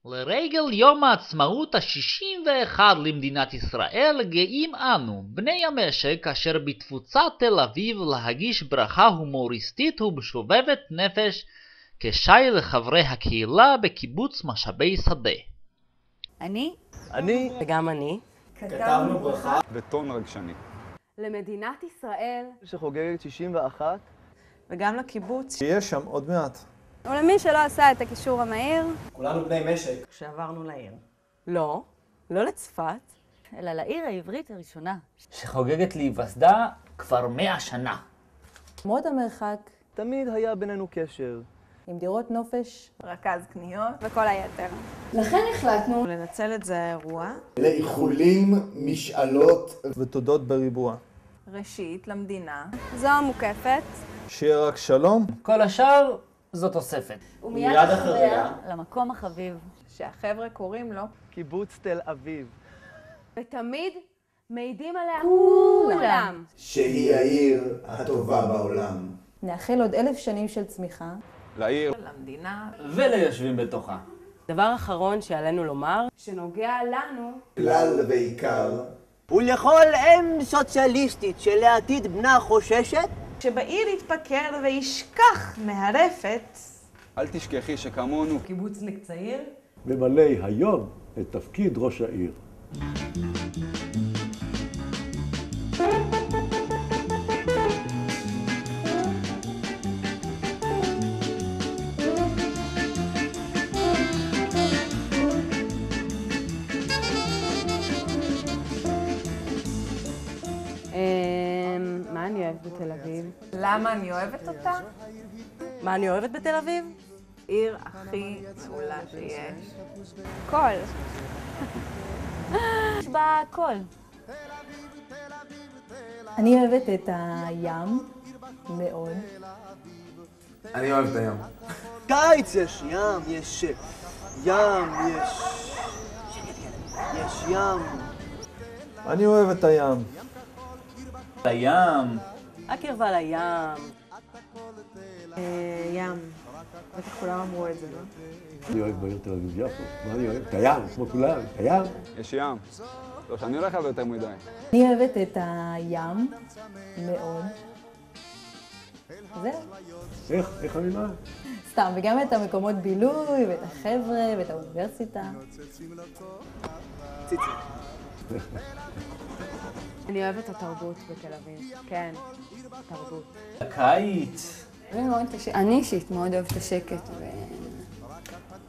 לרגל יום העצמאות ה-61 למדינת ישראל גאים אנו, בני המשק אשר בתפוצת תל אביב, להגיש ברכה הומוריסטית ובשובבת נפש כשי לחברי הקהילה בקיבוץ משאבי שדה. אני וגם אני כתבנו ברכה בטון רגשני למדינת ישראל שחוגגת 61 וגם לקיבוץ שיש שם עוד מעט. ולמי שלא עשה את הקישור המהיר, כולנו בני משק. כשעברנו לעיר. לא לצפת, אלא לעיר העברית הראשונה. שחוגגת להיווסדה כבר 100 שנה. למרות המרחק, תמיד היה בינינו קשר. עם דירות נופש, רכז קניות וכל היתר. לכן החלטנו לנצל את זה האירוע. לאיחולים, משאלות ותודות בריבוע. ראשית למדינה, זו המוקפת. שיהיה רק שלום. כל השאר זו תוספת. ומיד אחריה למקום החביב. שהחבר'ה קוראים לו. קיבוץ תל אביב. ותמיד מעידים עליה כולם. שהיא העיר הטובה בעולם. נאחל עוד 1000 שנים של צמיחה. לעיר למדינה. וליושבים בתוכה. דבר אחרון שעלינו לומר, שנוגע לנו. כלל ועיקר. ולכל אם סוציאליסטית שלעתיד בנה חוששת, שבעיר יתפקר וישכח מהרפת. אל תשכחי שכמונו קיבוצניק צעיר, ממלא היום את תפקיד ראש העיר. מה אני אוהבת בתל אביב? למה אני אוהבת אותה? מה אני אוהבת בתל אביב? עיר הכי מעולה שיש. קול. יש בה הכל. אני אוהבת את הים מאוד. אני אוהב את הים. קיץ יש ים, יש ים. אני אוהב את הים. לים. הקרבה לים. ים. בטח כולם אמרו את זה, לא? אני אוהב בעיר תל אביב יפו. מה אני אוהב? את הים, כמו כולם, את הים. יש ים. לא שאני הולך הרבה יותר מדי. אני אוהבת את הים מאוד. זהו. איך המילה? סתם, וגם את המקומות בילוי, ואת החבר'ה, ואת האוניברסיטה. אני אוהבת את התרבות בתל אביב. כן, תרבות. הקיץ. אני אישית מאוד אוהבת את השקט.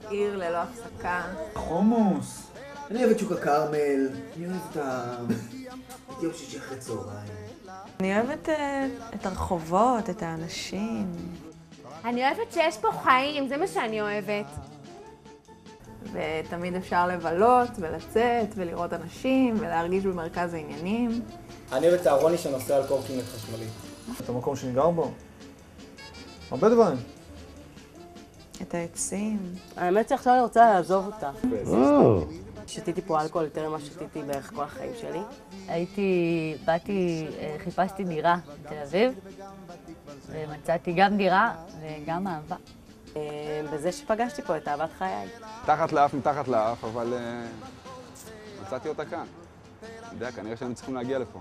עיר ללא הפסקה. חומוס. אני אוהב את שוק הכרמל. אני אוהב את יום שישי אחרי צהריים. אני אוהבת את הרחובות, את האנשים. אני אוהבת שיש פה חיים, זה מה שאני אוהבת. ותמיד אפשר לבלות ולצאת ולראות אנשים ולהרגיש במרכז העניינים. אני אוהב את צהרוני שנוסע על קורקינט חשמלי. את המקום שאני גר בו. הרבה דברים. את העצים. האמת שעכשיו אני רוצה לעזוב אותה. שתיתי פה אלכוהול יותר ממה שתיתי בערך כל החיים שלי. חיפשתי דירה בתל אביב, ומצאתי גם דירה וגם אהבה. בזה שפגשתי פה את אהבת חיי. מתחת לאף, אבל מצאתי אותה כאן. אני יודע, כנראה שהיינו צריכים להגיע לפה.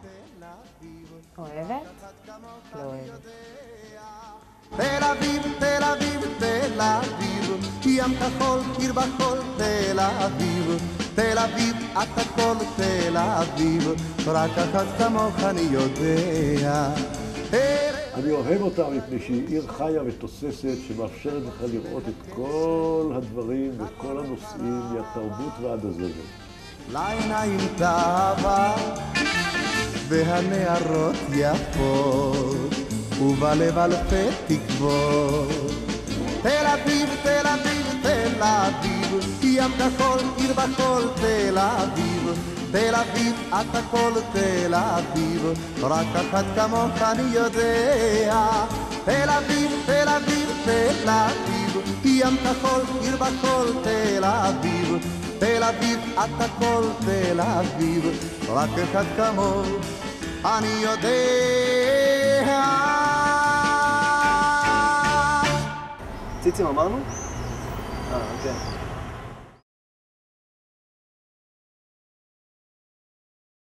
אוהבת? לא אוהבת. תל אביב, תל אביב, תל אביב, ים כחול, קיר בחול, תל אביב. תל אביב, את הכל תל אביב, רק אחת כמוך אני יודע. אני אוהב אותה מפני שהיא עיר חיה ותוססת שמאפשרת לך לראות את כל הדברים וכל הנושאים מהתרבות ועד הזבל. לעיניים תאווה והנערות יפות ובלב אלפי תקוות. תל אביב, תל אביב, תל אביב, ים כחול, עיר בחול, תל אביב. תל אביב, את הכל תל אביב, רק אחת כמוך אני יודע. תל אביב, תל אביב, תל אביב, ים כחול, עיר בחול, תל אביב. תל אביב, את הכל תל אביב, רק אחד כמוך אני יודע. ציצים אמרנו? כן.